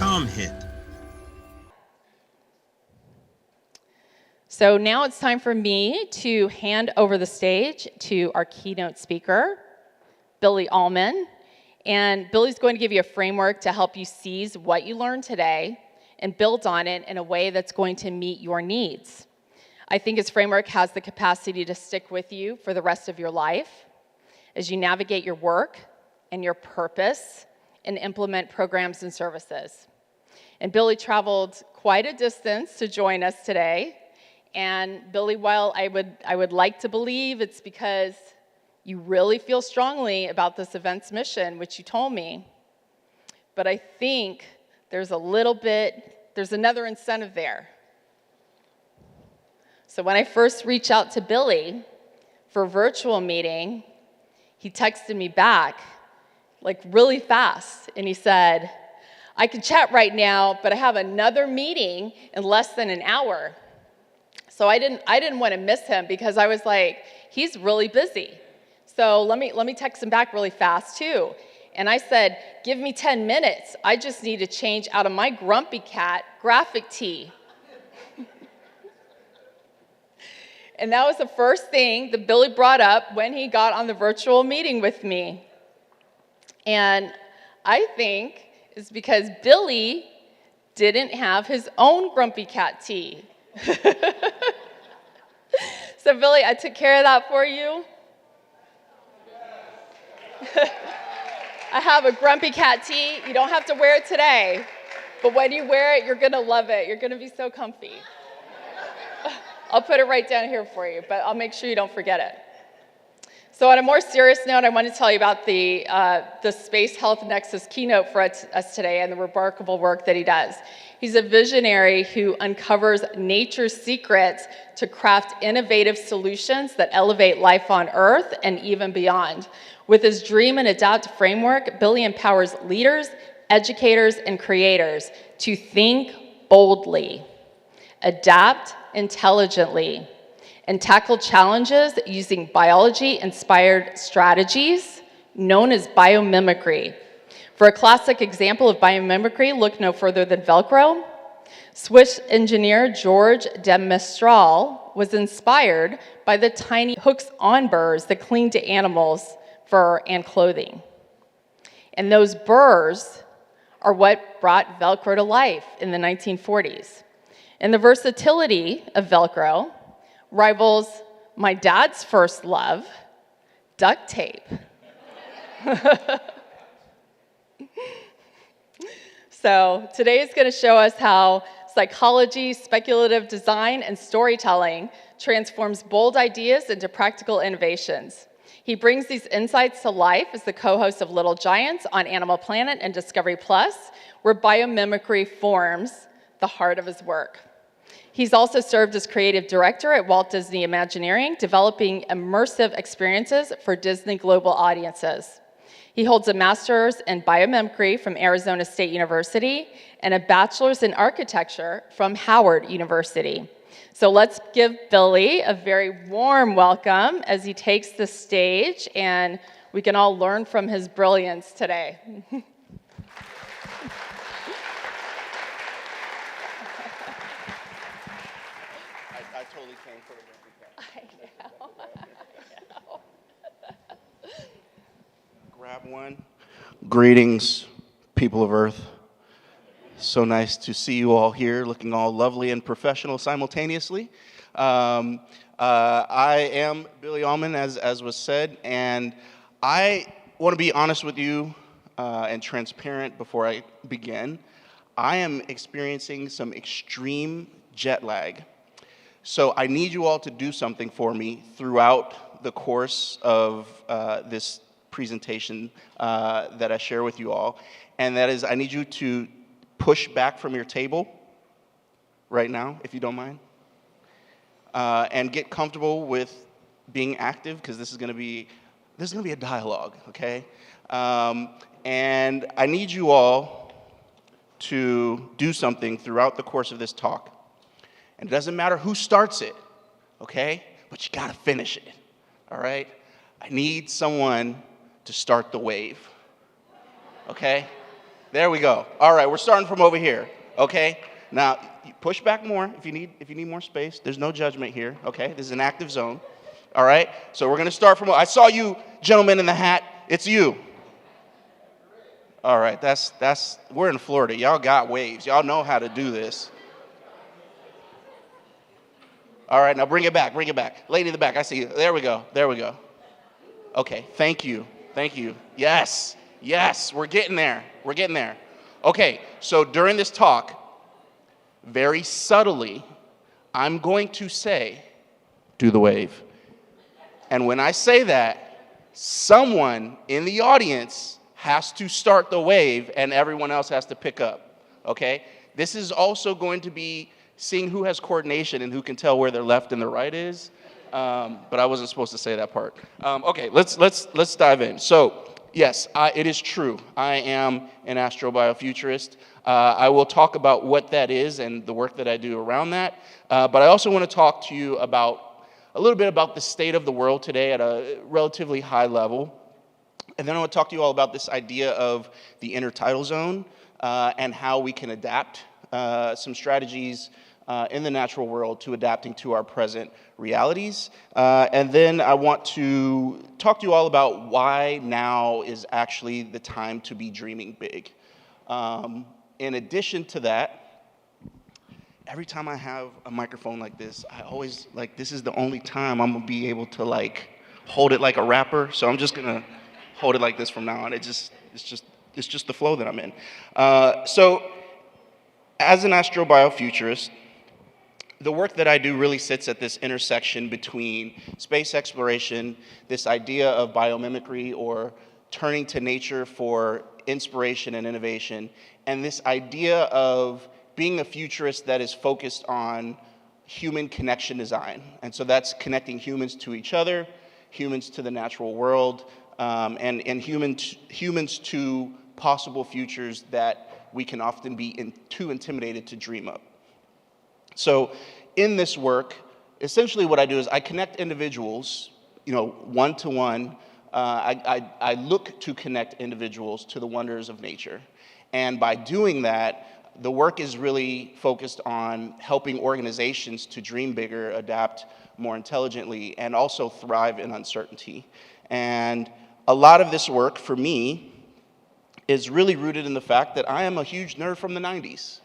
com hit. So now it's time for me to hand over the stage to our keynote speaker, Billy Almon. And Billy's going to give you a framework to help you seize what you learned today and build on it in a way that's going to meet your needs. I think his framework has the capacity to stick with you for the rest of your life as you navigate your work and your purpose and implement programs and services. And Billy traveled quite a distance to join us today. And Billy, while I would like to believe it's because you really feel strongly about this event's mission, which you told me, but I think there's another incentive there. So when I first reached out to Billy for a virtual meeting, he texted me back, like really fast, and he said, I can chat right now, but I have another meeting in less than an hour. So I didn't want to miss him because I was like, he's really busy. So let me text him back really fast too. And I said, give me 10 minutes. I just need to change out of my grumpy cat graphic tee. And that was the first thing that Billy brought up when he got on the virtual meeting with me. And I think it's because Billy didn't have his own grumpy cat tee. So Billy, I took care of that for you. I have a grumpy cat tee. You don't have to wear it today, but when you wear it, you're gonna love it. You're gonna be so comfy. I'll put it right down here for you, but I'll make sure you don't forget it. So on a more serious note, I want to tell you about the Space Health Nexus Keynote for us today and the remarkable work that he does. He's a visionary who uncovers nature's secrets to craft innovative solutions that elevate life on Earth and even beyond. With his Dream and Adapt framework, Billy empowers leaders, educators, and creators to think boldly, adapt intelligently, and tackle challenges using biology-inspired strategies known as biomimicry. For a classic example of biomimicry, look no further than Velcro. Swiss engineer George de Mestral was inspired by the tiny hooks on burrs that cling to animals' fur and clothing. And those burrs are what brought Velcro to life in the 1940s. And the versatility of Velcro rivals my dad's first love, duct tape. So today is going to show us how psychology, speculative design, and storytelling transforms bold ideas into practical innovations. He brings these insights to life as the co-host of Little Giants on Animal Planet and Discovery Plus, where biomimicry forms the heart of his work. He's also served as creative director at Walt Disney Imagineering, developing immersive experiences for Disney global audiences. He holds a master's in biomimicry from Arizona State University and a bachelor's in architecture from Howard University. So let's give Billy a very warm welcome as he takes the stage, and we can all learn from his brilliance today. I totally came for the I know. Grab one. Greetings, people of Earth. So nice to see you all here, looking all lovely and professional simultaneously. I am Billy Almon, as was said, and I want to be honest with you and transparent before I begin. I am experiencing some extreme jet lag. So I need you all to do something for me throughout the course of this presentation that I share with you all. And that is, I need you to push back from your table right now, if you don't mind. And get comfortable with being active, because this is gonna be a dialogue, okay? And I need you all to do something throughout the course of this talk. And it doesn't matter who starts it, okay? But you gotta finish it, all right? I need someone to start the wave, okay? There we go. All right, we're starting from over here, okay? Now, push back more if you need more space. There's no judgment here, okay? This is an active zone. All right? So we're going to start from, I saw you, gentleman in the hat. It's you. All right, we're in Florida. Y'all got waves. Y'all know how to do this. All right, now bring it back. Lady in the back, I see you. There we go. Okay, thank you. Yes, we're getting there. Okay, so during this talk, very subtly, I'm going to say, do the wave. And when I say that, someone in the audience has to start the wave and everyone else has to pick up, okay? This is also going to be seeing who has coordination and who can tell where their left and their right is. But I wasn't supposed to say that part. Okay, let's dive in. So, yes, it is true. I am an Astrobiofuturist. I will talk about what that is and the work that I do around that. But I also want to talk to you a little bit about the state of the world today at a relatively high level. And then I want to talk to you all about this idea of the intertidal zone and how we can adapt some strategies in the natural world to adapting to our present realities. And then I want to talk to you all about why now is actually the time to be dreaming big. In addition to that, every time I have a microphone like this, I always, this is the only time I'm gonna be able to hold it like a rapper. So I'm just gonna hold it like this from now on. It's just the flow that I'm in. So as an Astrobiofuturist, the work that I do really sits at this intersection between space exploration, this idea of biomimicry or turning to nature for inspiration and innovation, and this idea of being a futurist that is focused on human connection design. And so that's connecting humans to each other, humans to the natural world, and humans to possible futures that we can often be too intimidated to dream up. So in this work, essentially what I do is I connect individuals, one-to-one. I look to connect individuals to the wonders of nature. And by doing that, the work is really focused on helping organizations to dream bigger, adapt more intelligently, and also thrive in uncertainty. And a lot of this work, for me, is really rooted in the fact that I am a huge nerd from the 90s.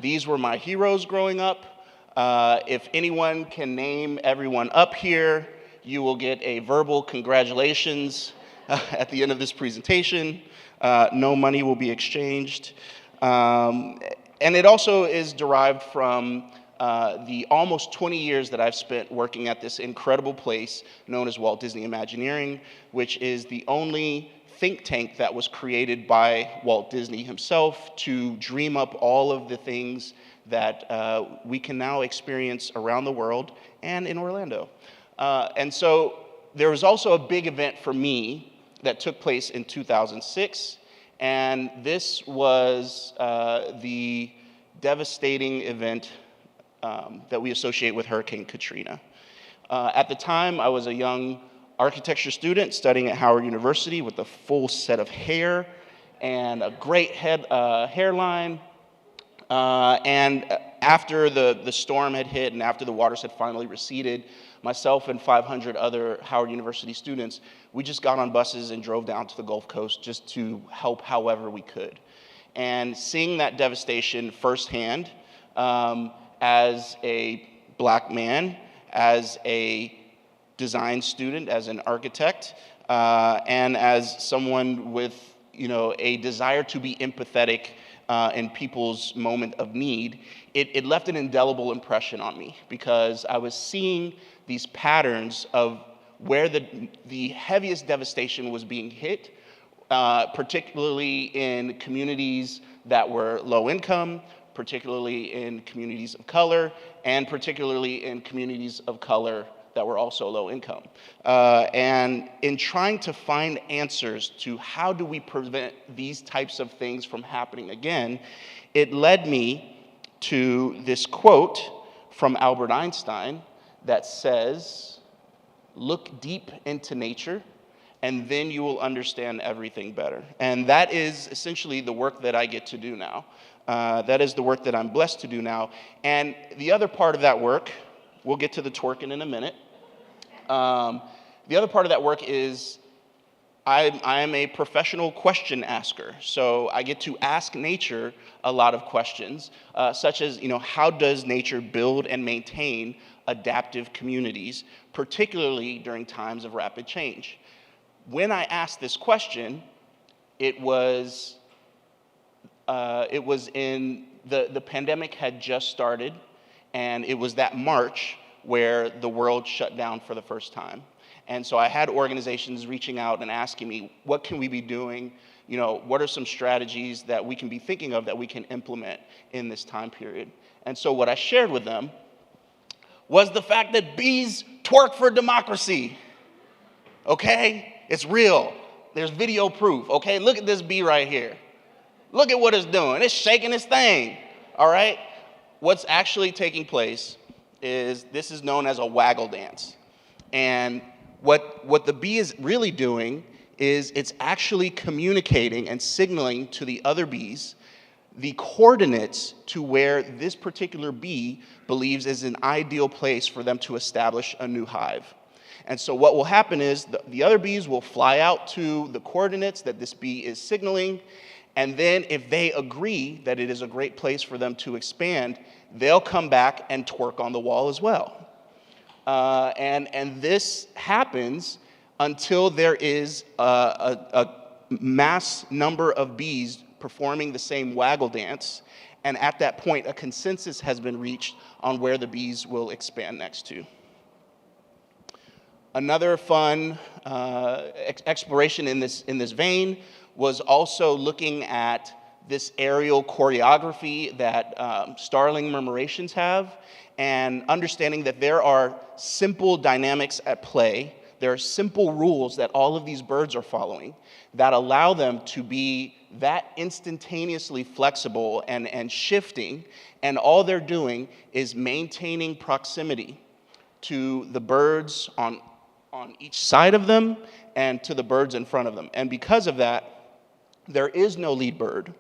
These were my heroes growing up. If anyone can name everyone up here, you will get a verbal congratulations at the end of this presentation. No money will be exchanged. And it also is derived from the almost 20 years that I've spent working at this incredible place known as Walt Disney Imagineering, which is the only think tank that was created by Walt Disney himself to dream up all of the things that we can now experience around the world and in Orlando. And so there was also a big event for me that took place in 2006, and this was the devastating event that we associate with Hurricane Katrina. At the time, I was a young architecture student studying at Howard University with a full set of hair and a great hairline. And after the storm had hit and after the waters had finally receded, myself and 500 other Howard University students, we just got on buses and drove down to the Gulf Coast just to help however we could. And seeing that devastation firsthand, as a black man, as a design student, as an architect, and as someone with a desire to be empathetic in people's moment of need, it left an indelible impression on me because I was seeing these patterns of where the heaviest devastation was being hit, particularly in communities that were low income, particularly in communities of color, and particularly in communities of color that were also low income. And in trying to find answers to how do we prevent these types of things from happening again, it led me to this quote from Albert Einstein that says, "Look deep into nature and then you will understand everything better. And that is essentially the work that I get to do now. That is the work that I'm blessed to do now. And the other part of that work, we'll get to the twerking in a minute. The other part of that work is I am a professional question asker. So I get to ask nature a lot of questions, such as, how does nature build and maintain adaptive communities, particularly during times of rapid change? When I asked this question, it was in the pandemic had just started, and it was that March where the world shut down for the first time. And so I had organizations reaching out and asking me, what can we be doing? What are some strategies that we can be thinking of that we can implement in this time period? And so what I shared with them was the fact that bees twerk for democracy. Okay? It's real. There's video proof. Okay? Look at this bee right here. Look at what it's doing. It's shaking its thing. All right? What's actually taking place is this is known as a waggle dance. And what the bee is really doing is it's actually communicating and signaling to the other bees the coordinates to where this particular bee believes is an ideal place for them to establish a new hive. And so what will happen is the other bees will fly out to the coordinates that this bee is signaling, and then if they agree that it is a great place for them to expand, they'll come back and twerk on the wall as well. And this happens until there is a mass number of bees performing the same waggle dance, and at that point, a consensus has been reached on where the bees will expand next to. Another fun exploration in this vein was also looking at this aerial choreography that starling murmurations have, and understanding that there are simple dynamics at play. There are simple rules that all of these birds are following that allow them to be that instantaneously flexible and shifting, and all they're doing is maintaining proximity to the birds on each side of them and to the birds in front of them. And because of that, there is no lead bird.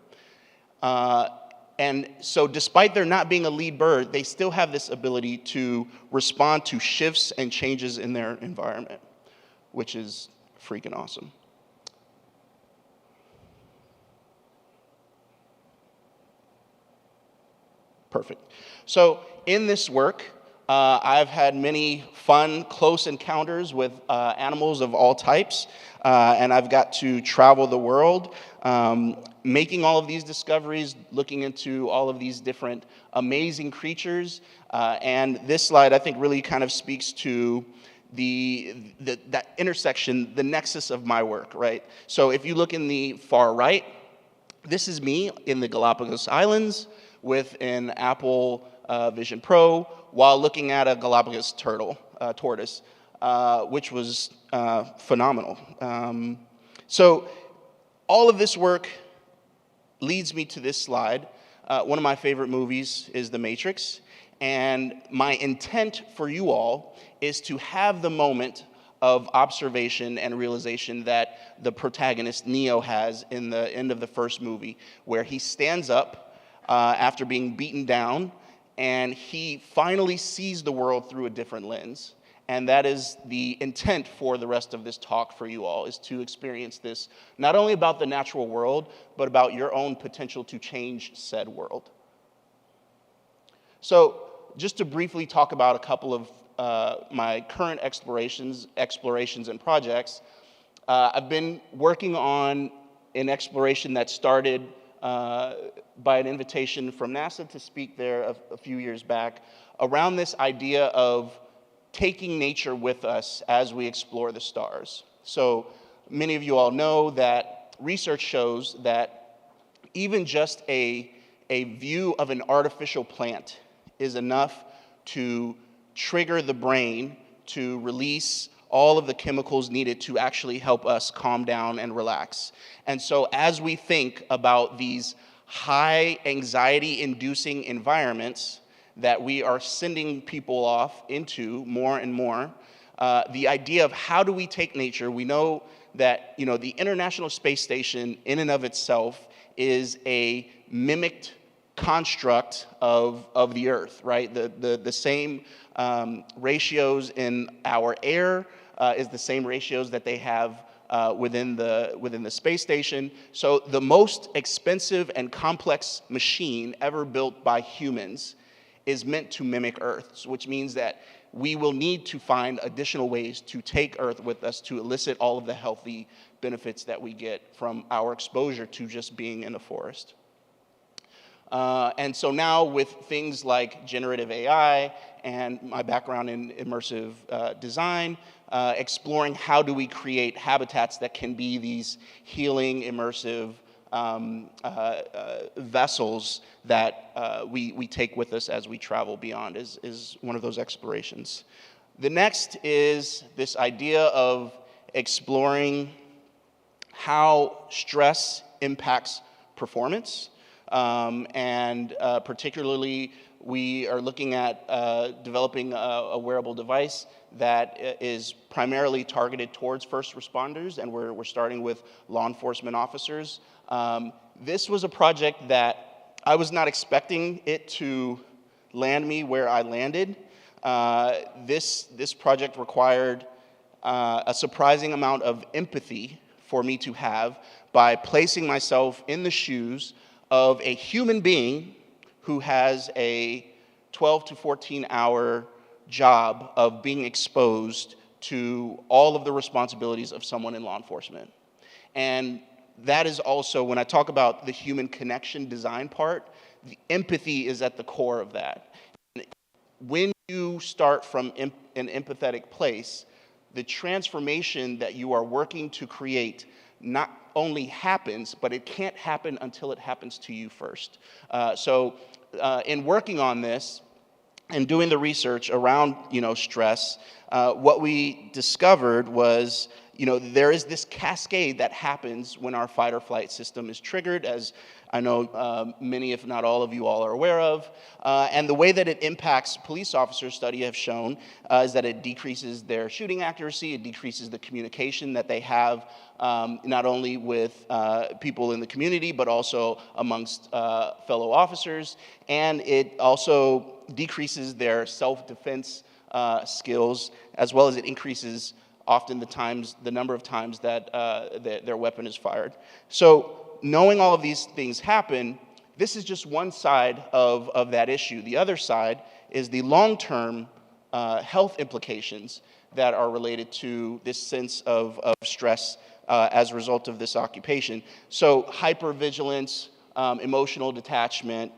And so despite there not being a lead bird, they still have this ability to respond to shifts and changes in their environment, which is freaking awesome. Perfect. So in this work, I've had many fun, close encounters with animals of all types, and I've got to travel the world, making all of these discoveries, looking into all of these different amazing creatures. And this slide, I think, really kind of speaks to that intersection, the nexus of my work, right? So if you look in the far right, this is me in the Galapagos Islands with an Apple Vision Pro while looking at a Galapagos tortoise, which was phenomenal. So all of this work leads me to this slide. One of my favorite movies is The Matrix, and my intent for you all is to have the moment of observation and realization that the protagonist, Neo, has in the end of the first movie, where he stands up after being beaten down, and he finally sees the world through a different lens. And that is the intent for the rest of this talk for you all, is to experience this, not only about the natural world, but about your own potential to change said world. So just to briefly talk about a couple of my current explorations and projects, I've been working on an exploration that started by an invitation from NASA to speak there a few years back, around this idea of taking nature with us as we explore the stars. So many of you all know that research shows that even just a view of an artificial plant is enough to trigger the brain to release all of the chemicals needed to actually help us calm down and relax. And so as we think about these high anxiety-inducing environments that we are sending people off into more and more, the idea of how do we take nature, we know that, the International Space Station in and of itself is a mimicked construct of the Earth, right? The same ratios in our air is the same ratios that they have within the space station. So the most expensive and complex machine ever built by humans is meant to mimic Earth, which means that we will need to find additional ways to take Earth with us to elicit all of the healthy benefits that we get from our exposure to just being in a forest. And so now with things like generative AI and my background in immersive design, exploring how do we create habitats that can be these healing, immersive vessels that we take with us as we travel beyond is one of those explorations. The next is this idea of exploring how stress impacts performance. And particularly, we are looking at developing a wearable device that is primarily targeted towards first responders, and we're starting with law enforcement officers. This was a project that I was not expecting it to land me where I landed. This project required a surprising amount of empathy for me to have by placing myself in the shoes of a human being who has a 12 to 14 hour job of being exposed to all of the responsibilities of someone in law enforcement. And that is also, when I talk about the human connection design part, the empathy is at the core of that. When you start from an empathetic place, the transformation that you are working to create not only happens, but it can't happen until it happens to you first. So in working on this and doing the research around, stress, what we discovered was, there is this cascade that happens when our fight or flight system is triggered, as I know many, if not all of you all are aware of. And the way that it impacts police officers, study have shown, is that it decreases their shooting accuracy, it decreases the communication that they have, not only with people in the community, but also amongst fellow officers. And it also decreases their self-defense skills, as well as it increases often the number of times that their weapon is fired. So knowing all of these things happen, this is just one side of that issue. The other side is the long-term health implications that are related to this sense of stress as a result of this occupation. So hypervigilance, emotional detachment,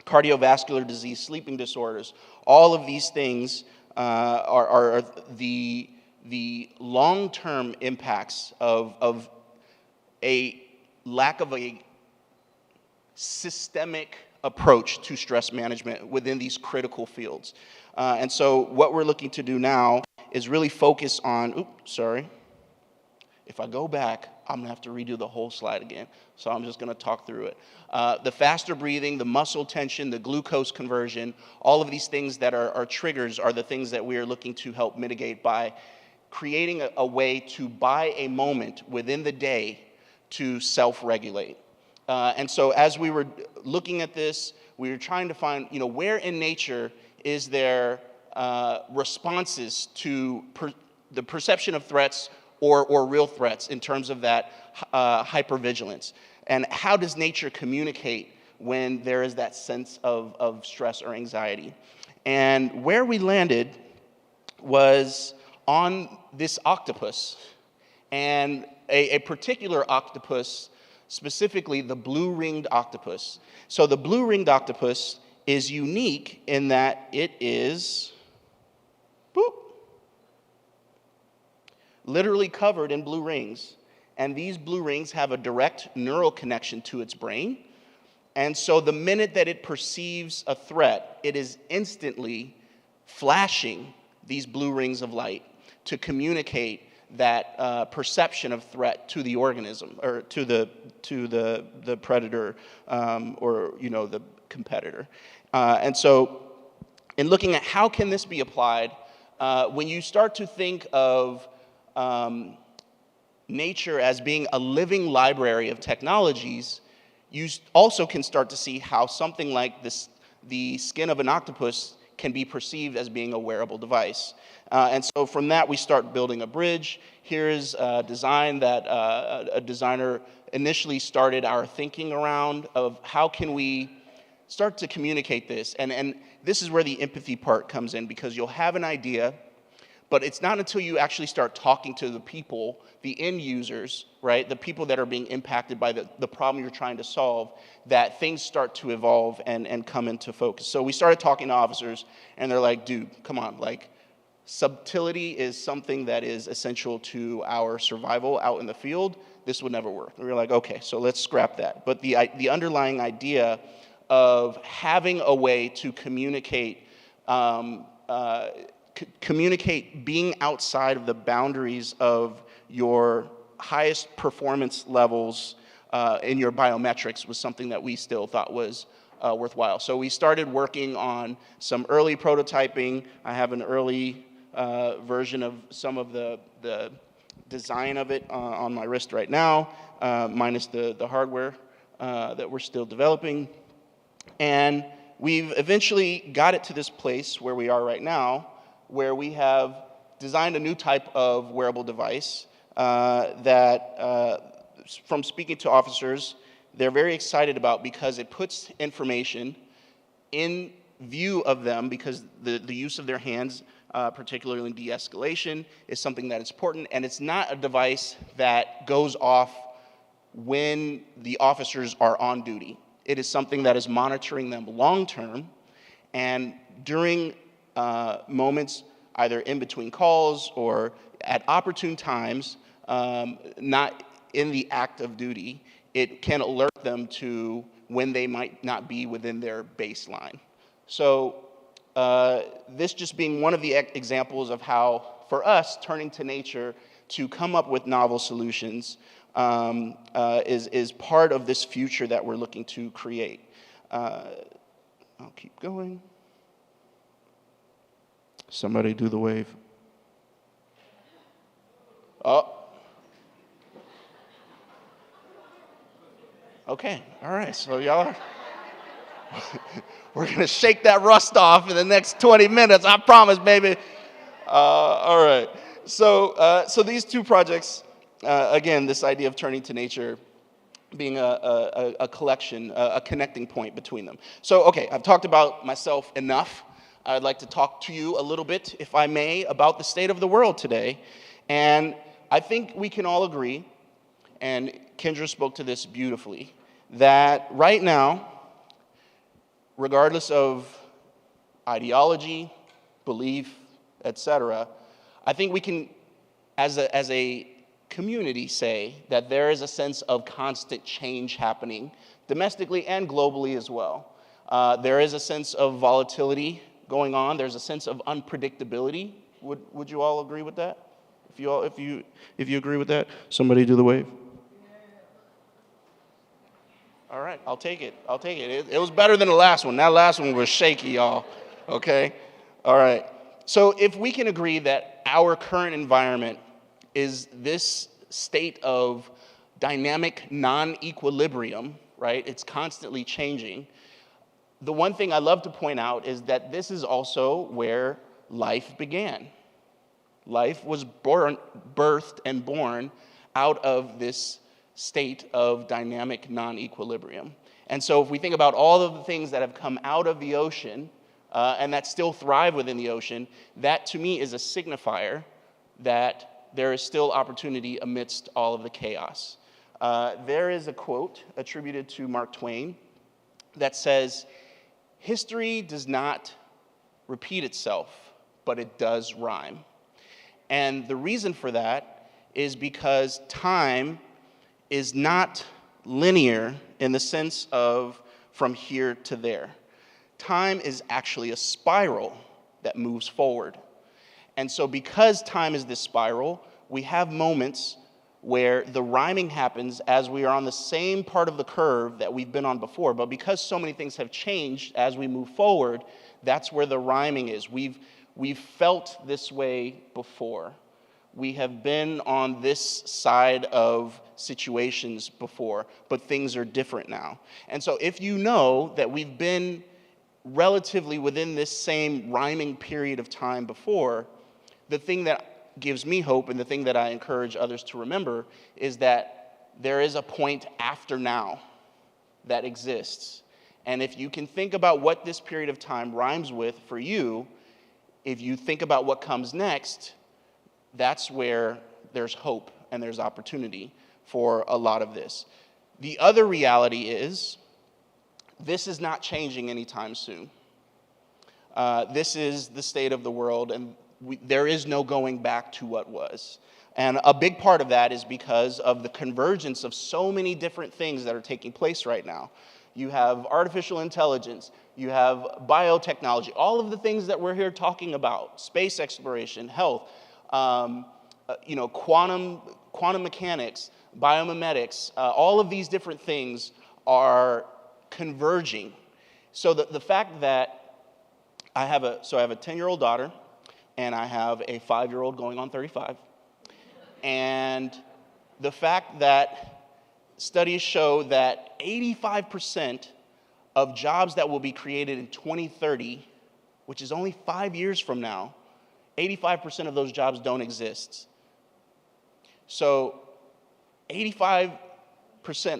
cardiovascular disease, sleeping disorders, all of these things are the long-term impacts of a lack of a systemic approach to stress management within these critical fields. And so what we're looking to do now is really focus on, if I go back, I'm gonna have to redo the whole slide again. So I'm just gonna talk through it. The faster breathing, the muscle tension, the glucose conversion, all of these things that are triggers are the things that we are looking to help mitigate by creating a way to buy a moment within the day to self-regulate. And so as we were looking at this, we were trying to find, where in nature is there responses to the perception of threats or real threats in terms of that hypervigilance? And how does nature communicate when there is that sense of stress or anxiety? And where we landed was on this octopus, and a particular octopus, specifically the blue-ringed octopus. So the blue-ringed octopus is unique in that it is literally covered in blue rings. And these blue rings have a direct neural connection to its brain. And so the minute that it perceives a threat, it is instantly flashing these blue rings of light to communicate that perception of threat to the organism, or to the predator, or the competitor. And so in looking at how can this be applied, when you start to think of nature as being a living library of technologies, you also can start to see how something like this, the skin of an octopus, can be perceived as being a wearable device. And so from that, we start building a bridge. Here's a design that a designer initially started our thinking around of how can we start to communicate this. And this is where the empathy part comes in, because you'll have an idea, but it's not until you actually start talking to the people, the end users, right, the people that are being impacted by the problem you're trying to solve, that things start to evolve and come into focus. So we started talking to officers, and they're like, dude, come on, like, subtlety is something that is essential to our survival out in the field. This would never work. And we were like, okay, so let's scrap that. But the underlying idea of having a way to communicate communicate being outside of the boundaries of your highest performance levels in your biometrics was something that we still thought was worthwhile. So we started working on some early prototyping. I have an early version of some of the design of it on my wrist right now, minus the hardware that we're still developing. And we've eventually got it to this place where we are right now, where we have designed a new type of wearable device that, from speaking to officers, they're very excited about, because it puts information in view of them, because the use of their hands, particularly in de-escalation, is something that is important, and it's not a device that goes off when the officers are on duty. It is something that is monitoring them long-term, and during moments, either in between calls or at opportune times, not in the act of duty, it can alert them to when they might not be within their baseline. So this just being one of the examples of how, for us, turning to nature to come up with novel solutions is part of this future that we're looking to create. I'll keep going. Somebody do the wave. Oh. Okay, all right, so y'all are, we're gonna shake that rust off in the next 20 minutes, I promise, baby. All right, so these two projects, again, this idea of turning to nature being a collection, a connecting point between them. So, okay, I've talked about myself enough. I'd like to talk to you a little bit, if I may, about the state of the world today. And I think we can all agree, and Kendra spoke to this beautifully, that right now, regardless of ideology, belief, etc., I think we can, as a community, say that there is a sense of constant change happening domestically and globally as well. There is a sense of volatility going on. There's a sense of unpredictability. Would you all agree with that? If you agree with that, somebody do the wave. All right, I'll take it. It was better than the last one. That last one was shaky, y'all. Okay? All right. So if we can agree that our current environment is this state of dynamic non-equilibrium, right? It's constantly changing. The one thing I love to point out is that this is also where life began. Life was birthed and born out of this state of dynamic non-equilibrium. And so if we think about all of the things that have come out of the ocean and that still thrive within the ocean, that to me is a signifier that there is still opportunity amidst all of the chaos. There is a quote attributed to Mark Twain that says, "History does not repeat itself, but it does rhyme." And the reason for that is because time is not linear in the sense of from here to there. Time is actually a spiral that moves forward. And so because time is this spiral, we have moments where the rhyming happens as we are on the same part of the curve that we've been on before. But because so many things have changed as we move forward, that's where the rhyming is. We've felt this way before. We have been on this side of situations before, but things are different now. And so if you know that we've been relatively within this same rhyming period of time before, the thing that gives me hope and the thing that I encourage others to remember is that there is a point after now that exists. And if you can think about what this period of time rhymes with for you, if you think about what comes next, that's where there's hope and there's opportunity for a lot of this. The other reality is, this is not changing anytime soon. This is the state of the world, and there is no going back to what was. And a big part of that is because of the convergence of so many different things that are taking place right now. You have artificial intelligence, you have biotechnology, all of the things that we're here talking about, space exploration, health, quantum mechanics, biomimetics, all of these different things are converging. So the fact that I have a 10-year-old daughter, and I have a 5-year-old going on 35. And the fact that studies show that 85% of jobs that will be created in 2030, which is only 5 years from now, 85% of those jobs don't exist. So 85%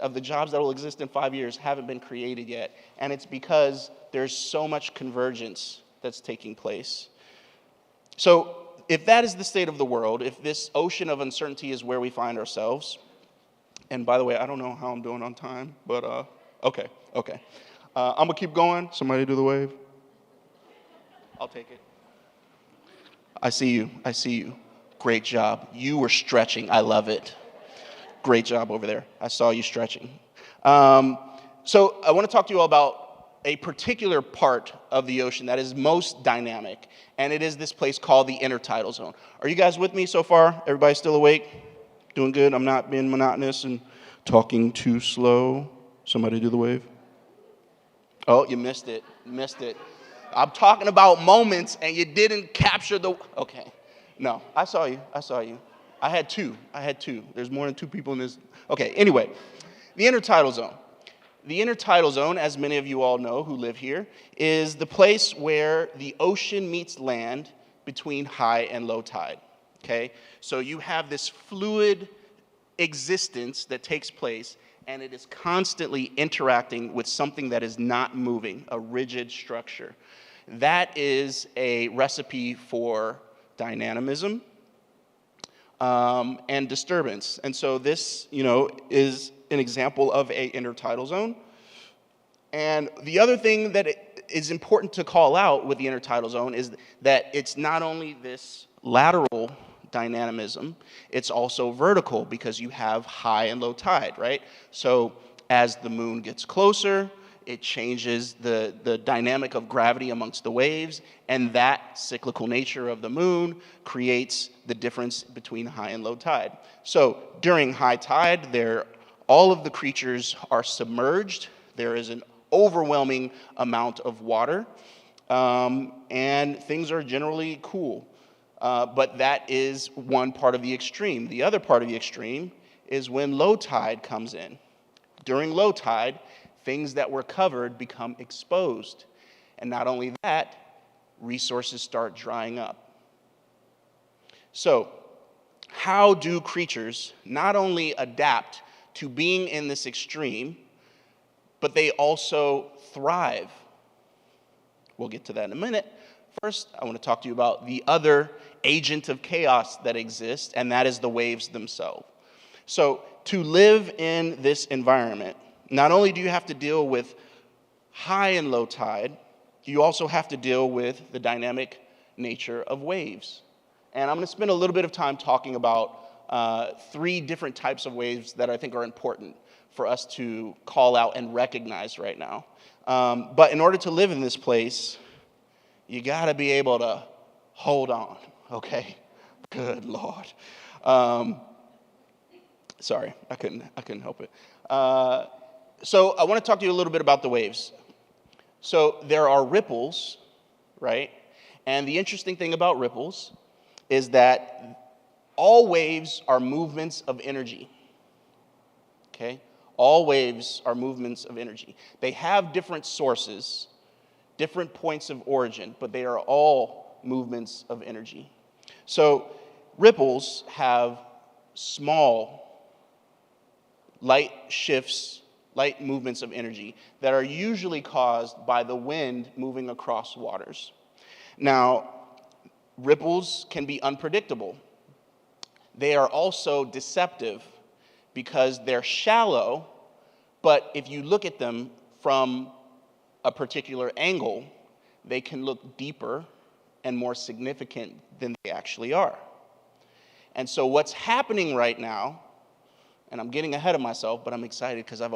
of the jobs that will exist in 5 years haven't been created yet. And it's because there's so much convergence that's taking place. So if that is the state of the world, if this ocean of uncertainty is where we find ourselves, and by the way, I don't know how I'm doing on time, but okay. I'm going to keep going. Somebody do the wave. I'll take it. I see you. Great job. You were stretching. I love it. Great job over there. I saw you stretching. So I want to talk to you all about a particular part of the ocean that is most dynamic, and it is this place called the intertidal zone. Are you guys with me so far? Everybody still awake? Doing good? I'm not being monotonous and talking too slow. Somebody do the wave. Oh, you missed it. I'm talking about moments, and you didn't capture the... Okay. No, I saw you. I had two. There's more than two people in this. Okay, anyway, the intertidal zone. The intertidal zone, as many of you all know who live here, is the place where the ocean meets land between high and low tide. Okay? So you have this fluid existence that takes place, and it is constantly interacting with something that is not moving, a rigid structure. That is a recipe for dynamism and disturbance. And so this, is an example of an intertidal zone. And the other thing that is important to call out with the intertidal zone is that it's not only this lateral dynamism, it's also vertical because you have high and low tide, right? So as the moon gets closer, it changes the dynamic of gravity amongst the waves, and that cyclical nature of the moon creates the difference between high and low tide. So during high tide, all of the creatures are submerged. There is an overwhelming amount of water, and things are generally cool. But that is one part of the extreme. The other part of the extreme is when low tide comes in. During low tide, things that were covered become exposed. And not only that, resources start drying up. So, how do creatures not only adapt to being in this extreme, but they also thrive? We'll get to that in a minute. First, I want to talk to you about the other agent of chaos that exists, and that is the waves themselves. So, to live in this environment, not only do you have to deal with high and low tide, you also have to deal with the dynamic nature of waves. And I'm going to spend a little bit of time talking about 3 different types of waves that I think are important for us to call out and recognize right now. But in order to live in this place, you got to be able to hold on, okay? Good Lord. Sorry, I couldn't help it. So I want to talk to you a little bit about the waves. So there are ripples, right? And the interesting thing about ripples is that All waves are movements of energy. Okay? All waves are movements of energy. They have different sources, different points of origin, but they are all movements of energy. So ripples have small, light shifts, light movements of energy that are usually caused by the wind moving across waters. Now, ripples can be unpredictable. They are also deceptive because they're shallow, but if you look at them from a particular angle, they can look deeper and more significant than they actually are. And so what's happening right now, and I'm getting ahead of myself, but I'm excited because I've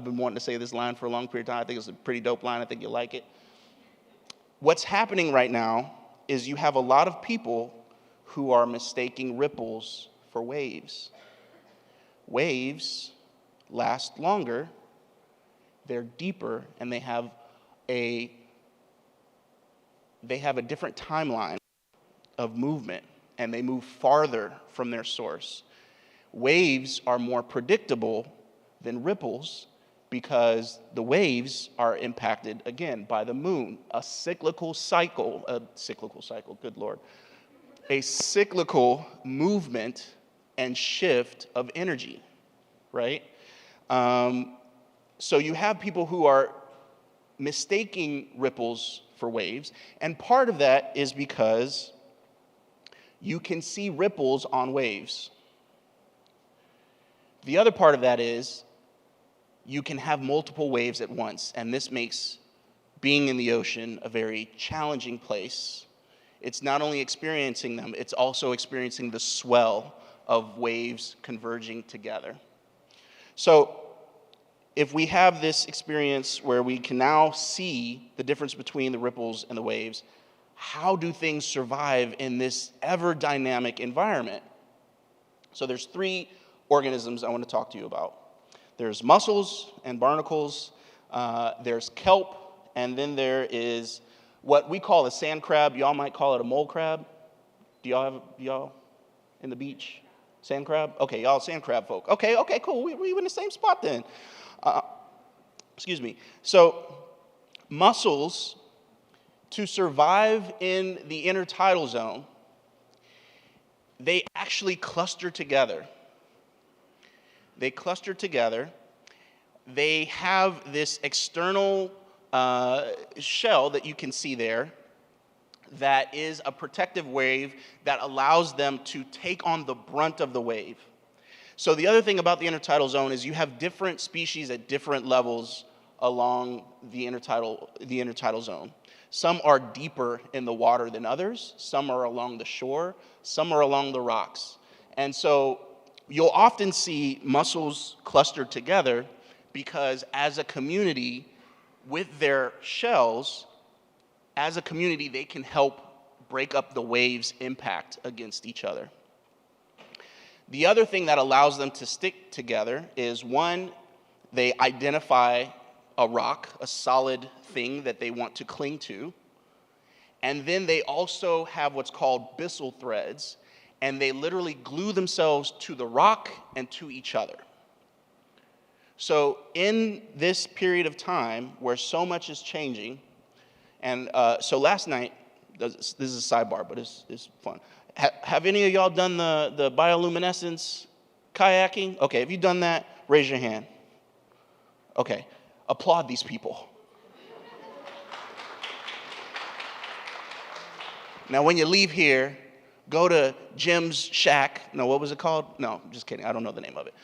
been wanting to say this line for a long period of time. I think it's a pretty dope line. I think you'll like it. What's happening right now is you have a lot of people who are mistaking ripples for waves. Waves last longer, they're deeper, and they have a different timeline of movement, and they move farther from their source. Waves are more predictable than ripples because the waves are impacted, again, by the moon. A cyclical movement and shift of energy, right? So you have people who are mistaking ripples for waves, and part of that is because you can see ripples on waves. The other part of that is you can have multiple waves at once, and this makes being in the ocean a very challenging place. It's not only experiencing them, it's also experiencing the swell of waves converging together. So if we have this experience where we can now see the difference between the ripples and the waves, how do things survive in this ever-dynamic environment? So there's 3 organisms I want to talk to you about. There's mussels and barnacles, there's kelp, and then there is what we call a sand crab. Y'all might call it a mole crab. Do y'all in the beach? Sand crab? Okay, y'all sand crab folk. Okay, cool. We in the same spot then. Excuse me. So mussels, to survive in the intertidal zone, they actually cluster together. They have this external shell that you can see there that is a protective wave that allows them to take on the brunt of the wave. So the other thing about the intertidal zone is you have different species at different levels along the intertidal zone. Some are deeper in the water than others. Some are along the shore. Some are along the rocks. And so you'll often see mussels clustered together because as a community, with their shells, as a community, they can help break up the waves' impact against each other. The other thing that allows them to stick together is, one, they identify a rock, a solid thing that they want to cling to, and then they also have what's called byssal threads, and they literally glue themselves to the rock and to each other. So in this period of time where so much is changing, and so last night, this is a sidebar, but it's fun. Have any of y'all done the bioluminescence kayaking? Okay, if you've done that, raise your hand. Okay, applaud these people. Now, when you leave here, go to Jim's Shack. No, what was it called? No, just kidding. I don't know the name of it.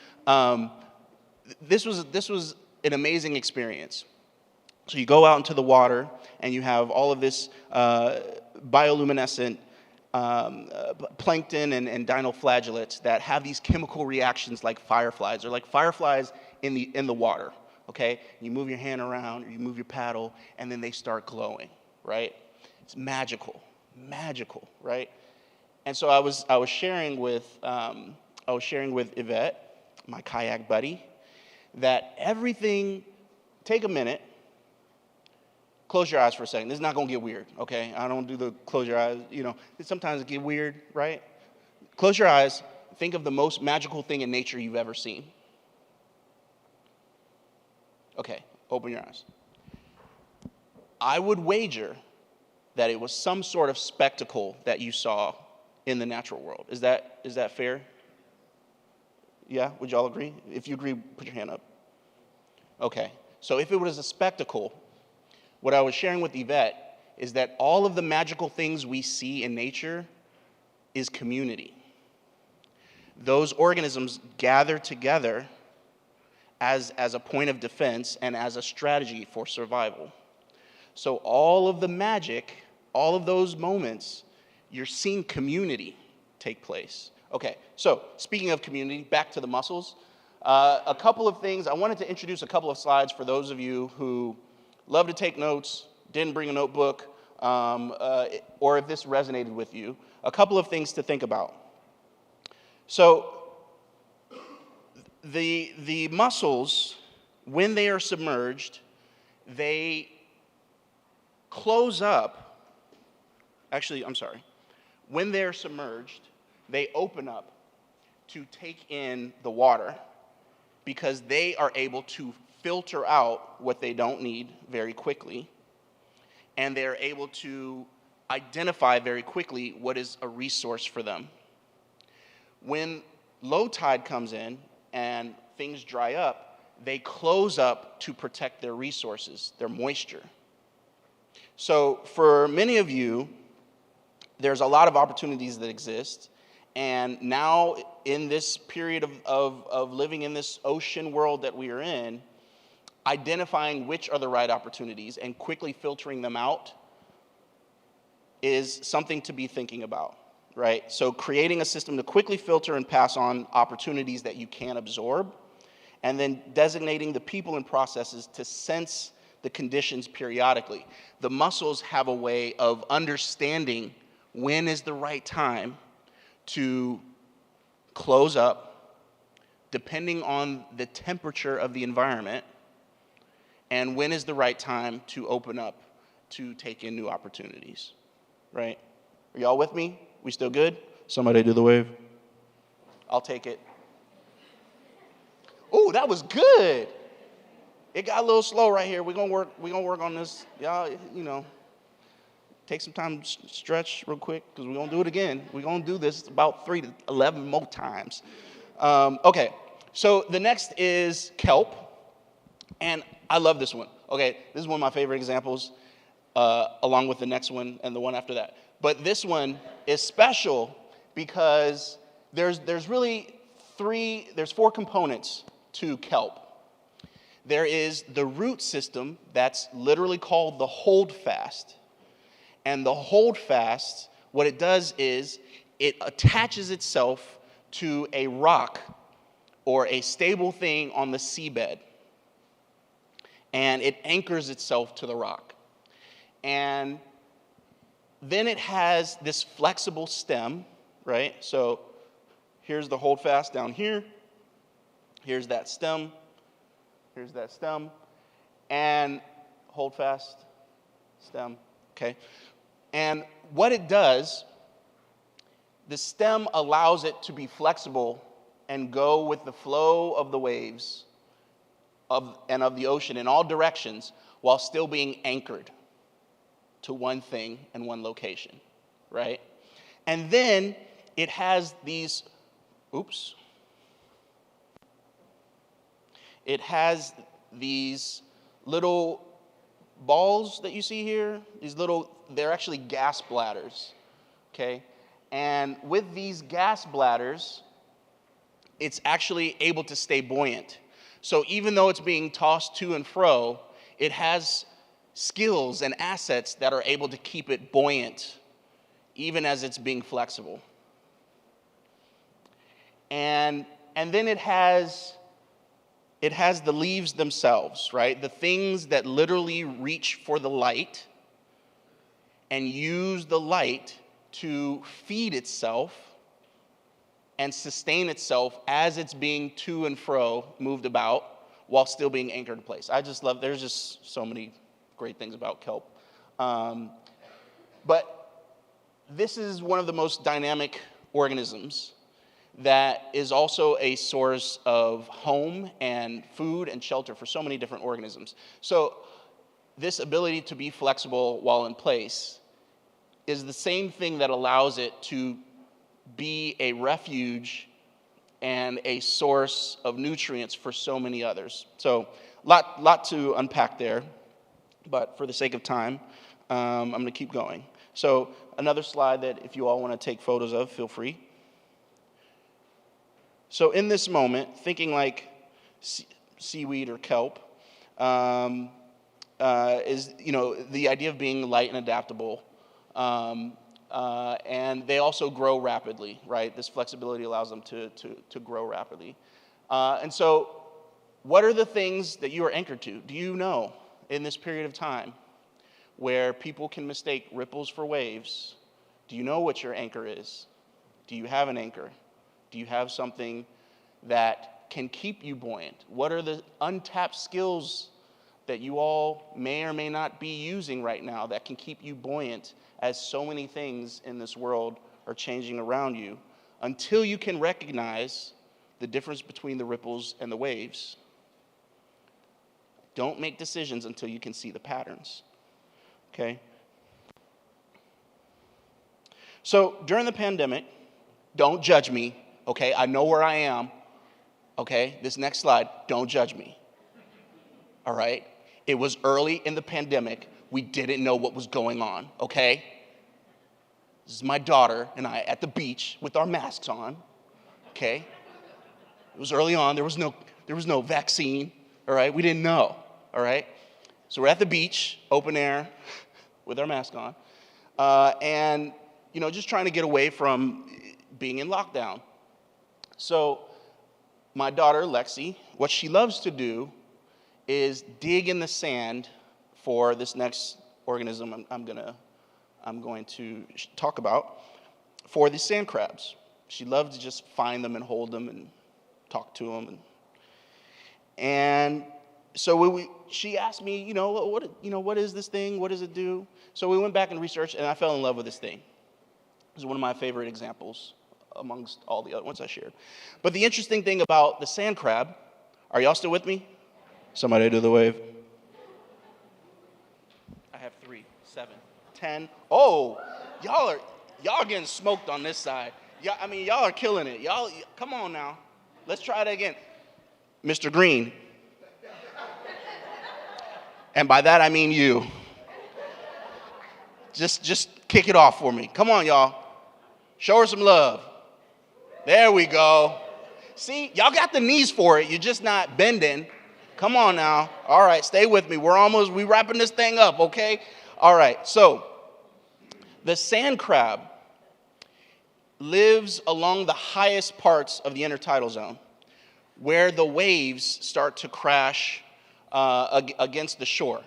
This was an amazing experience. So you go out into the water, and you have all of this bioluminescent plankton and dinoflagellates that have these chemical reactions like fireflies. They're like fireflies in the water. Okay, you move your hand around, or you move your paddle, and then they start glowing. Right? It's magical, right? And so I was sharing with Yvette, my kayak buddy, that everything. Take a minute. Close your eyes for a second. This is not going to get weird, okay? I don't do the close your eyes, sometimes it get weird, right? Close your eyes. Think of the most magical thing in nature you've ever seen. Okay, open your eyes. I would wager that it was some sort of spectacle that you saw in the natural world. Is that fair? Yeah, would y'all agree? If you agree, put your hand up. Okay, so if it was a spectacle, what I was sharing with Yvette is that all of the magical things we see in nature is community. Those organisms gather together as a point of defense and as a strategy for survival. So all of the magic, all of those moments, you're seeing community take place. Okay, so speaking of community, back to the muscles. A couple of things, I wanted to introduce a couple of slides for those of you who love to take notes, didn't bring a notebook, or if this resonated with you. A couple of things to think about. So the muscles, when they are submerged, they close up. Actually, I'm sorry. When they're submerged, they open up to take in the water because they are able to filter out what they don't need very quickly, and they're able to identify very quickly what is a resource for them. When low tide comes in and things dry up, they close up to protect their resources, their moisture. So for many of you, there's a lot of opportunities that exist. And now in this period of living in this ocean world that we are in, identifying which are the right opportunities and quickly filtering them out is something to be thinking about, right? So creating a system to quickly filter and pass on opportunities that you can absorb, and then designating the people and processes to sense the conditions periodically. The muscles have a way of understanding when is the right time to close up, depending on the temperature of the environment, and when is the right time to open up to take in new opportunities, right? Are y'all with me? We still good? Somebody do the wave. I'll take it. Oh, that was good. It got a little slow right here. We're gonna work on this. Y'all, take some time to stretch real quick because we're gonna do it again. We're gonna do this about 3 to 11 more times. Okay, so the next is kelp, and I love this one. Okay, this is one of my favorite examples, along with the next one and the one after that. But this one is special because there's four components to kelp. There is the root system that's literally called the holdfast. And the holdfast, what it does is it attaches itself to a rock or a stable thing on the seabed. And it anchors itself to the rock. And then it has this flexible stem, right? So here's the holdfast down here. Here's that stem. Here's that stem. And holdfast, stem, okay? And what it does, the stem allows it to be flexible and go with the flow of the waves of the ocean in all directions while still being anchored to one thing and one location, right? And then it has these, it has these little balls that you see here, they're actually gas bladders, okay? And with these gas bladders, it's actually able to stay buoyant. So even though it's being tossed to and fro, it has skills and assets that are able to keep it buoyant, even as it's being flexible. And then it has the leaves themselves, right? The things that literally reach for the light and use the light to feed itself and sustain itself as it's being to and fro moved about while still being anchored in place. I just love, there's just so many great things about kelp. But this is one of the most dynamic organisms that is also a source of home and food and shelter for so many different organisms. So this ability to be flexible while in place is the same thing that allows it to be a refuge and a source of nutrients for so many others. So lot to unpack there, but for the sake of time, I'm going to keep going. So another slide that if you all want to take photos of, feel free. So in this moment, thinking like seaweed or kelp, is the idea of being light and adaptable, and they also grow rapidly, right? This flexibility allows them to grow rapidly. And so what are the things that you are anchored to? Do you know in this period of time where people can mistake ripples for waves? Do you know what your anchor is? Do you have an anchor? Do you have something that can keep you buoyant? What are the untapped skills that you all may or may not be using right now that can keep you buoyant as so many things in this world are changing around you, until you can recognize the difference between the ripples and the waves? Don't make decisions until you can see the patterns, okay? So during the pandemic, don't judge me, okay? I know where I am, okay? This next slide, don't judge me, all right? It was early in the pandemic. We didn't know what was going on, okay? This is my daughter and I at the beach with our masks on, okay? It was early on. There was no vaccine, all right? We didn't know, all right? So we're at the beach, open air, with our mask on, and just trying to get away from being in lockdown. So my daughter, Lexi, what she loves to do is dig in the sand for this next organism I'm going to talk about, for the sand crabs. She loves to just find them and hold them and talk to them. And so she asked me, what is this thing? What does it do? So we went back and researched, and I fell in love with this thing. This is one of my favorite examples amongst all the other ones I shared. But the interesting thing about the sand crab, are y'all still with me? Somebody do the wave. I have 3, 7, 10. Oh, y'all getting smoked on this side. Y'all are killing it. Y'all, come on now. Let's try it again. Mr. Green. And by that I mean you. Just kick it off for me. Come on, y'all. Show her some love. There we go. See, y'all got the knees for it. You're just not bending. Come on now. All right, stay with me. We wrapping this thing up, okay? All right, so the sand crab lives along the highest parts of the intertidal zone, where the waves start to crash against the shore.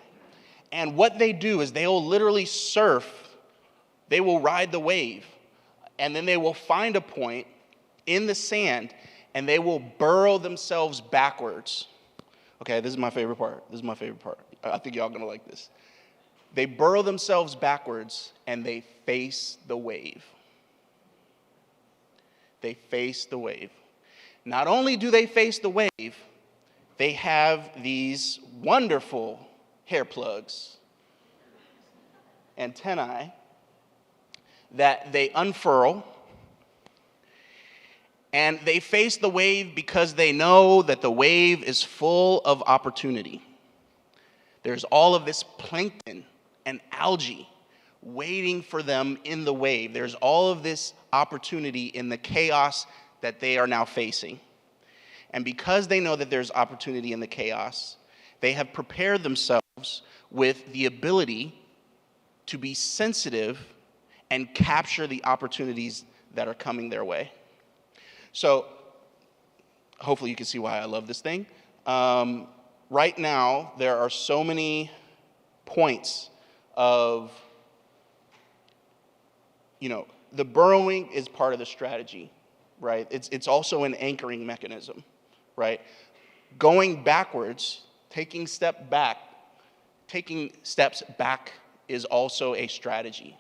And what they do is they will literally surf. They will ride the wave, and then they will find a point in the sand, and they will burrow themselves backwards. Okay, this is my favorite part. I think y'all gonna like this. They burrow themselves backwards, and they face the wave. They face the wave. Not only do they face the wave, they have these wonderful hair plugs, antennae, that they unfurl, and they face the wave because they know that the wave is full of opportunity. There's all of this plankton and algae waiting for them in the wave. There's all of this opportunity in the chaos that they are now facing. And because they know that there's opportunity in the chaos, they have prepared themselves with the ability to be sensitive and capture the opportunities that are coming their way. So hopefully you can see why I love this thing. Right now, there are so many points of, the burrowing is part of the strategy, right? It's also an anchoring mechanism, right? Going backwards, taking steps back is also a strategy,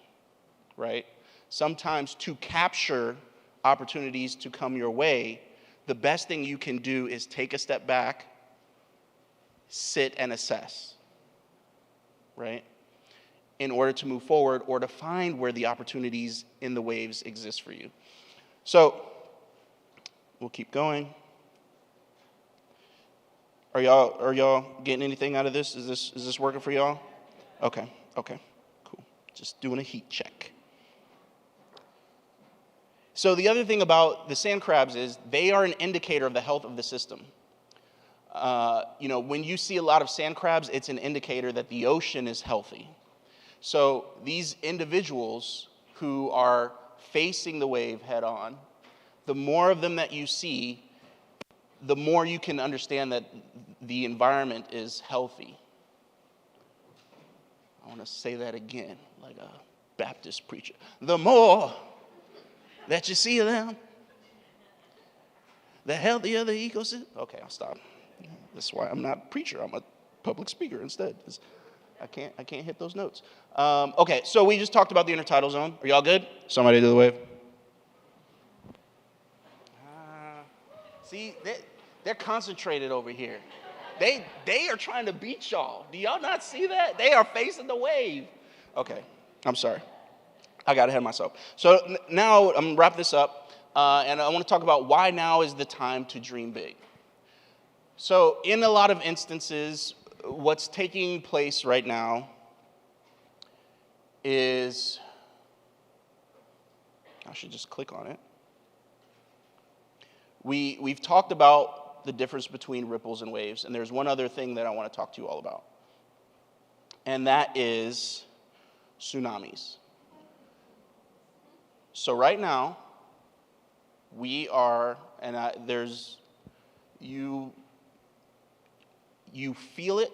right? Sometimes to capture opportunities to come your way, the best thing you can do is take a step back, sit and assess, right? In order to move forward or to find where the opportunities in the waves exist for you. So we'll keep going. Are y'all getting anything out of this? Is this working for y'all? Okay, cool. Just doing a heat check. So the other thing about the sand crabs is they are an indicator of the health of the system. When you see a lot of sand crabs, it's an indicator that the ocean is healthy. So these individuals who are facing the wave head on, the more of them that you see, the more you can understand that the environment is healthy. I want to say that again, like a Baptist preacher. The more that you see of them, the healthier the ecosystem. Okay, I'll stop. That's why I'm not a preacher. I'm a public speaker instead. I can't hit those notes. Okay, so we just talked about the intertidal zone. Are y'all good? Somebody do the wave. See, they're concentrated over here. They are trying to beat y'all. Do y'all not see that? They are facing the wave. Okay, I'm sorry. I got ahead of myself. So now I'm going to wrap this up, and I want to talk about why now is the time to dream big. So in a lot of instances, what's taking place right now is, I should just click on it. We've talked about the difference between ripples and waves, and there's one other thing that I want to talk to you all about, and that is tsunamis. So right now, we are, and you feel it,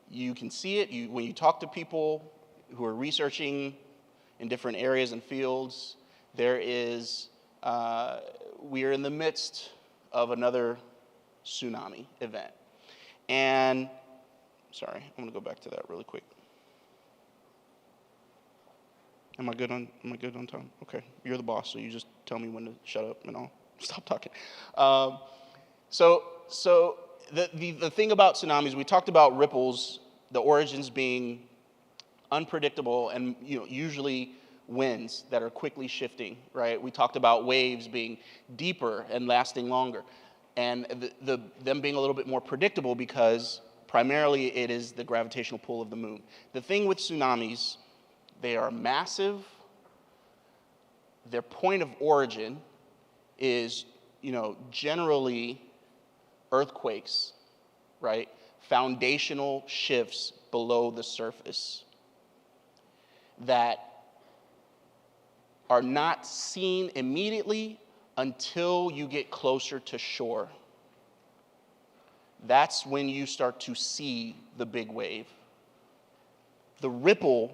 you can see it, when you talk to people who are researching in different areas and fields, we are in the midst of another tsunami event. And, sorry, I'm going to go back to that really quick. Am I good on time? Okay, you're the boss, so you just tell me when to shut up and I'll stop talking. So the thing about tsunamis, we talked about ripples, the origins being unpredictable and usually winds that are quickly shifting, right? We talked about waves being deeper and lasting longer, and them being a little bit more predictable because primarily it is the gravitational pull of the moon. The thing with tsunamis, they are massive. Their point of origin is, generally earthquakes, right? Foundational shifts below the surface that are not seen immediately until you get closer to shore. That's when you start to see the big wave. The ripple,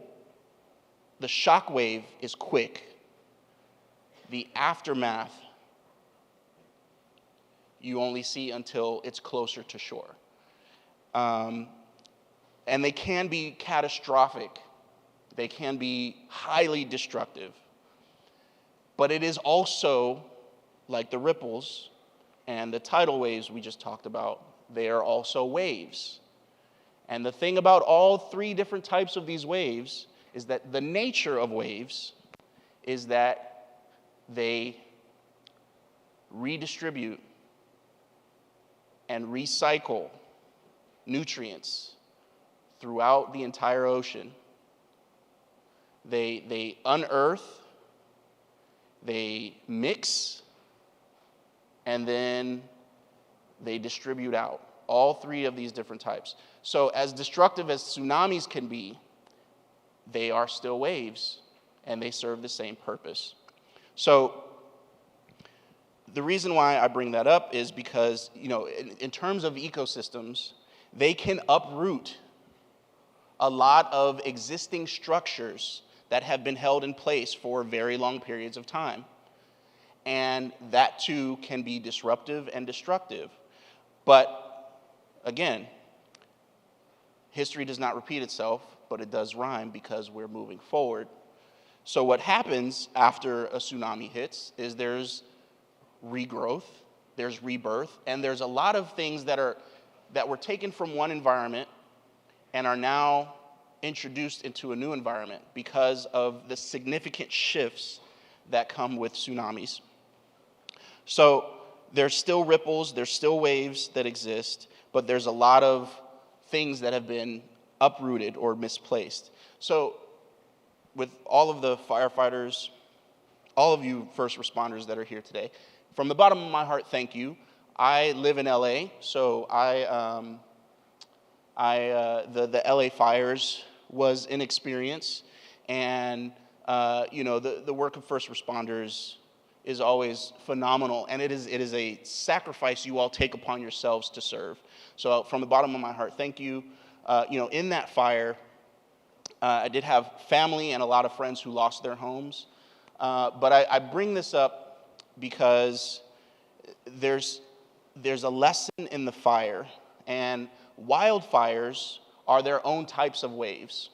the shock wave is quick. The aftermath, you only see until it's closer to shore. And they can be catastrophic. They can be highly destructive. But it is also, like the ripples and the tidal waves we just talked about, they are also waves. And the thing about all three different types of these waves is that the nature of waves is that they redistribute and recycle nutrients throughout the entire ocean. They unearth, they mix, and then they distribute out. All three of these different types. So as destructive as tsunamis can be, they are still waves, and they serve the same purpose. So the reason why I bring that up is because, in terms of ecosystems, they can uproot a lot of existing structures that have been held in place for very long periods of time. And that too can be disruptive and destructive. But again, history does not repeat itself, but it does rhyme because we're moving forward. So what happens after a tsunami hits is there's regrowth, there's rebirth, and there's a lot of things that were taken from one environment and are now introduced into a new environment because of the significant shifts that come with tsunamis. So there's still ripples, there's still waves that exist, but there's a lot of things that have been uprooted or misplaced. So with all of the firefighters, all of you first responders that are here today, from the bottom of my heart, thank you. I live in LA, so the LA fires was an experience, and the work of first responders is always phenomenal, and it is a sacrifice you all take upon yourselves to serve. So from the bottom of my heart, thank you. In that fire, I did have family and a lot of friends who lost their homes, but I bring this up because there's a lesson in the fire, and wildfires are their own types of waves.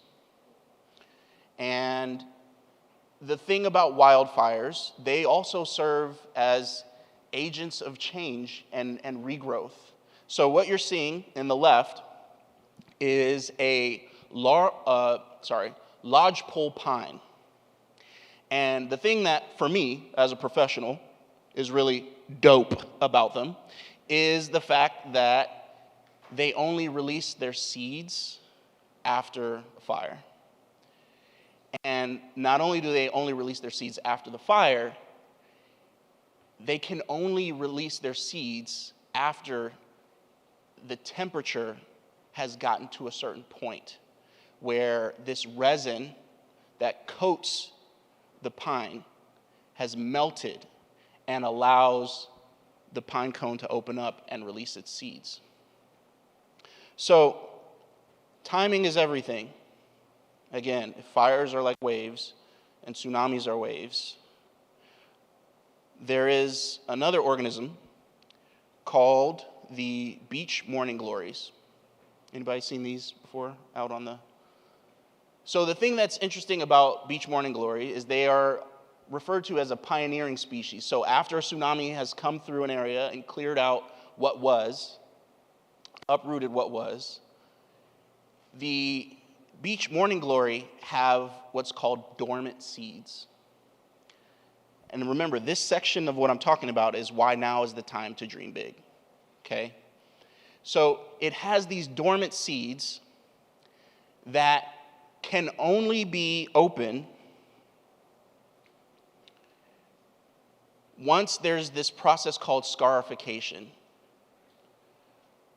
And the thing about wildfires, they also serve as agents of change and regrowth. So what you're seeing in the left is a lodgepole pine. And the thing that, for me, as a professional, is really dope about them is the fact that they only release their seeds after a fire. And not only do they only release their seeds after the fire, they can only release their seeds after the temperature has gotten to a certain point where this resin that coats the pine has melted and allows the pine cone to open up and release its seeds. So, timing is everything. Again, if fires are like waves and tsunamis are waves, there is another organism called the beach morning glories. Anybody seen these before out on the... So the thing that's interesting about beach morning glory is they are referred to as a pioneering species. So after a tsunami has come through an area and cleared out what was, uprooted what was, the beach morning glory have what's called dormant seeds. And remember, this section of what I'm talking about is why now is the time to dream big, okay? So it has these dormant seeds that can only be open once there's this process called scarification,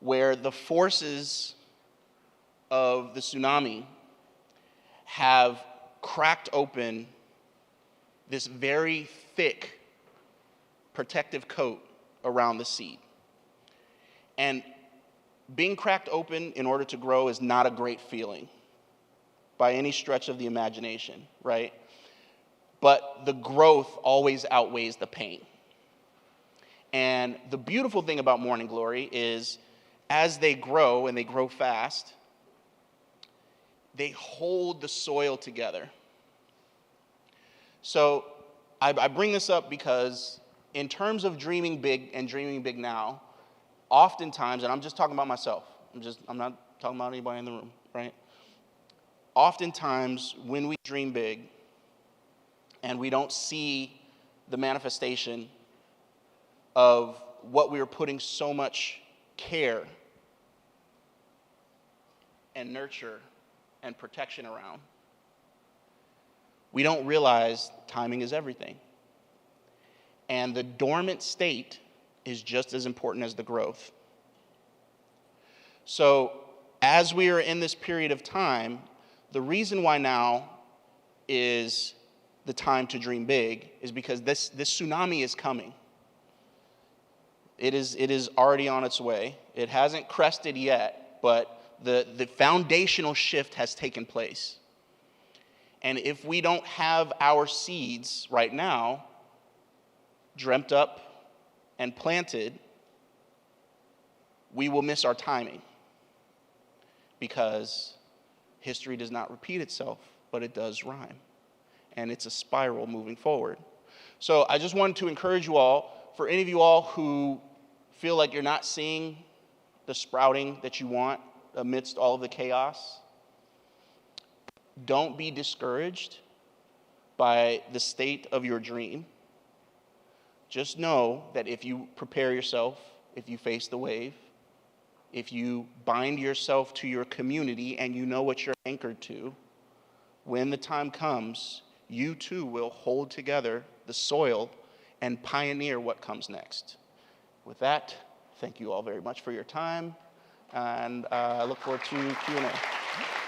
where the forces of the tsunami have cracked open this very thick protective coat around the seed. And being cracked open in order to grow is not a great feeling by any stretch of the imagination, right? But the growth always outweighs the pain. And the beautiful thing about morning glory is as they grow, and they grow fast, they hold the soil together. So I bring this up because in terms of dreaming big and dreaming big now, oftentimes, and I'm just talking about myself, I'm not talking about anybody in the room, right? Oftentimes, when we dream big and we don't see the manifestation of what we are putting so much care and nurture and protection around, we don't realize timing is everything. And the dormant state is just as important as the growth. So as we are in this period of time, the reason why now is the time to dream big is because this tsunami is coming. It is already on its way. It hasn't crested yet, but the foundational shift has taken place. And if we don't have our seeds right now dreamt up and planted, we will miss our timing, because history does not repeat itself, but it does rhyme. and it's a spiral moving forward. So I just wanted to encourage you all, for any of you all who feel like you're not seeing the sprouting that you want amidst all of the chaos, don't be discouraged by the state of your dream. Just know that if you prepare yourself, if you face the wave, if you bind yourself to your community and you know what you're anchored to, when the time comes, you too will hold together the soil and pioneer what comes next. With that, thank you all very much for your time, and I look forward to Q&A.